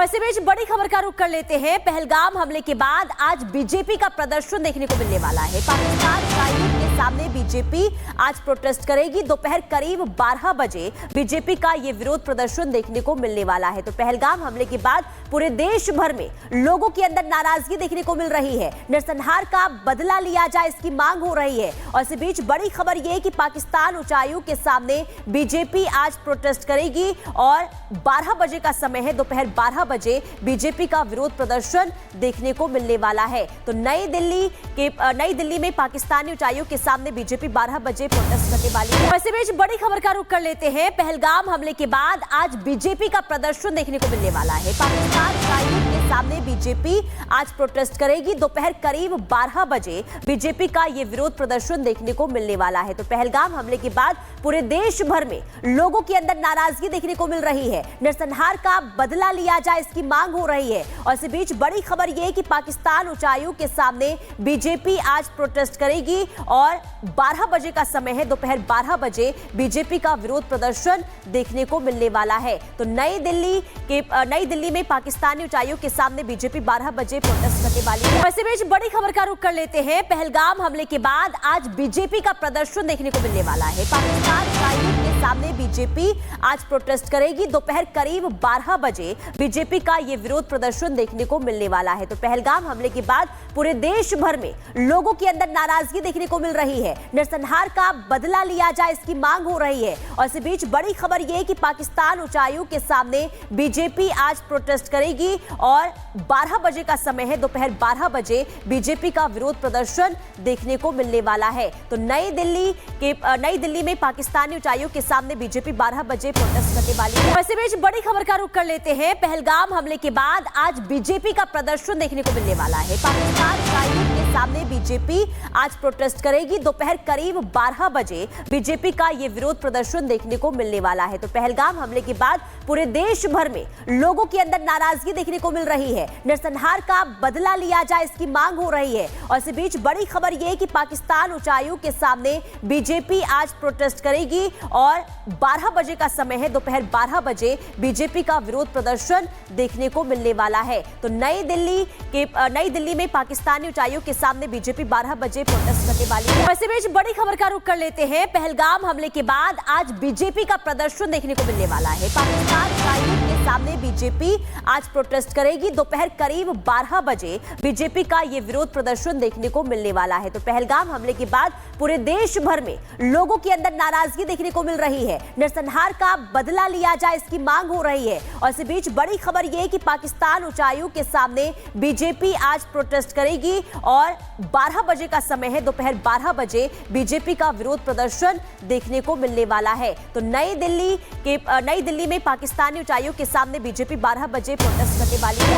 इसी बीच बड़ी खबर का रुख कर लेते हैं। पहलगाम हमले के बाद आज बीजेपी का प्रदर्शन देखने को मिलने वाला है। पाकिस्तान प्राइवेट के सामने बीजेपी आज प्रोटेस्ट करेगी। दोपहर करीब 12 बजे बीजेपी का ये विरोध प्रदर्शन देखने को मिलने वाला है। तो पहलगाम हमले के बाद पूरे देश भर में लोगों के अंदर नाराजगी देखने को मिल रही है। नरसंहार का बदला लिया जाए, इसकी मांग हो रही है। और इसी बीच बड़ी खबर यह कि पाकिस्तान उच्चायोग के सामने बीजेपी आज प्रोटेस्ट करेगी और 12 बजे का समय है। दोपहर 12 बजे बीजेपी का विरोध प्रदर्शन देखने को मिलने वाला है। तो नई दिल्ली में पाकिस्तानी उच्चायोग के सामने बीजेपी 12 बजे प्रोटेस्ट करने वाली है। इसी बीच बड़ी खबर का रुख कर लेते हैं। पहलगाम हमले के बाद आज बीजेपी का प्रदर्शन देखने को मिलने वाला है। पाकिस्तान प्राइवेट के सामने बीजेपी आज प्रोटेस्ट करेगी। दोपहर करीब 12 बजे बीजेपी का ये विरोध प्रदर्शन देखने को मिलने वाला है। तो पहलगाम हमले के बाद पूरे देश भर में लोगों के अंदर नाराजगी देखने को मिल रही है। नरसंहार का बदला लिया जाए, इसकी मांग हो रही है। और इसी बीच बड़ी खबर यह कि पाकिस्तान उच्चायोग के सामने बीजेपी आज प्रोटेस्ट करेगी और 12 बजे का समय है। दोपहर 12 बजे बीजेपी का विरोध प्रदर्शन देखने को मिलने वाला है। तो नई दिल्ली में पाकिस्तानी उच्चायोग के सामने बीजेपी 12 बजे प्रोटेस्ट करने वाली है। इसी बीच बड़ी खबर का रुख कर लेते हैं। पहलगाम हमले के बाद आज बीजेपी का प्रदर्शन देखने को मिलने वाला है। पाकिस्तान प्राइवेट के सामने बीजेपी आज प्रोटेस्ट करेगी। दोपहर करीब 12 बजे बीजेपी का ये विरोध प्रदर्शन देखने को मिलने वाला है। तो पहलगाम हमले के बाद पूरे देश भर में लोगों के अंदर नाराजगी देखने को मिल रही है। नरसंहार का बदला लिया जाए, इसकी मांग हो रही है। और इसी बीच बड़ी खबर यह कि पाकिस्तान उच्चायोग के सामने बीजेपी आज प्रोटेस्ट करेगी और 12 बजे का समय है। दोपहर 12 बजे बीजेपी का विरोध प्रदर्शन देखने को मिलने वाला है। तो नई दिल्ली में पाकिस्तानी उच्चायोग के सामने बीजेपी 12 बजे प्रोटेस्ट करने वाली है। इसी बीच बड़ी खबर का रुख कर लेते हैं। पहलगाम हमले के बाद आज बीजेपी का प्रदर्शन देखने को मिलने वाला है। पाकिस्तान प्राइवेट के सामने बीजेपी आज प्रोटेस्ट करेगी। दोपहर करीब 12 बजे बीजेपी का ये विरोध प्रदर्शन देखने को मिलने वाला है। तो पहलगाम हमले के बाद पूरे देश भर में लोगों के अंदर नाराजगी देखने को मिल रही है। नरसंहार का बदला लिया जाए, इसकी मांग हो रही है। और इसी बीच बड़ी खबर यह कि पाकिस्तान उच्चायोग के सामने बीजेपी आज प्रोटेस्ट करेगी और 12 बजे का समय है। दोपहर 12 बजे बीजेपी का विरोध प्रदर्शन देखने को मिलने वाला है। तो नई दिल्ली में पाकिस्तानी उच्चायोग के सामने बीजेपी 12 बजे प्रोटेस्ट करने वाली है। इसी बीच बड़ी खबर का रुख कर लेते हैं। पहलगाम हमले के बाद आज बीजेपी का प्रदर्शन देखने को मिलने वाला है। पाकिस्तान प्राइवेट के सामने बीजेपी आज प्रोटेस्ट करेगी। दोपहर करीब 12 बजे बीजेपी का ये विरोध प्रदर्शन देखने को मिलने वाला है। तो पहलगाम हमले के बाद पूरे देश भर में लोगों के अंदर नाराजगी देखने को मिल रही है। नरसंहार का बदला लिया जाए, इसकी मांग हो रही है। और इसी बीच बड़ी खबर यह कि पाकिस्तान उच्चायोग के सामने बीजेपी आज प्रोटेस्ट करेगी और 12 बजे का समय है। दोपहर 12 बजे बीजेपी का विरोध प्रदर्शन देखने को मिलने वाला है। तो नई दिल्ली में पाकिस्तानी उच्चायोग के सामने बीजेपी 12 बजे प्रोटेस्ट करने वाली है।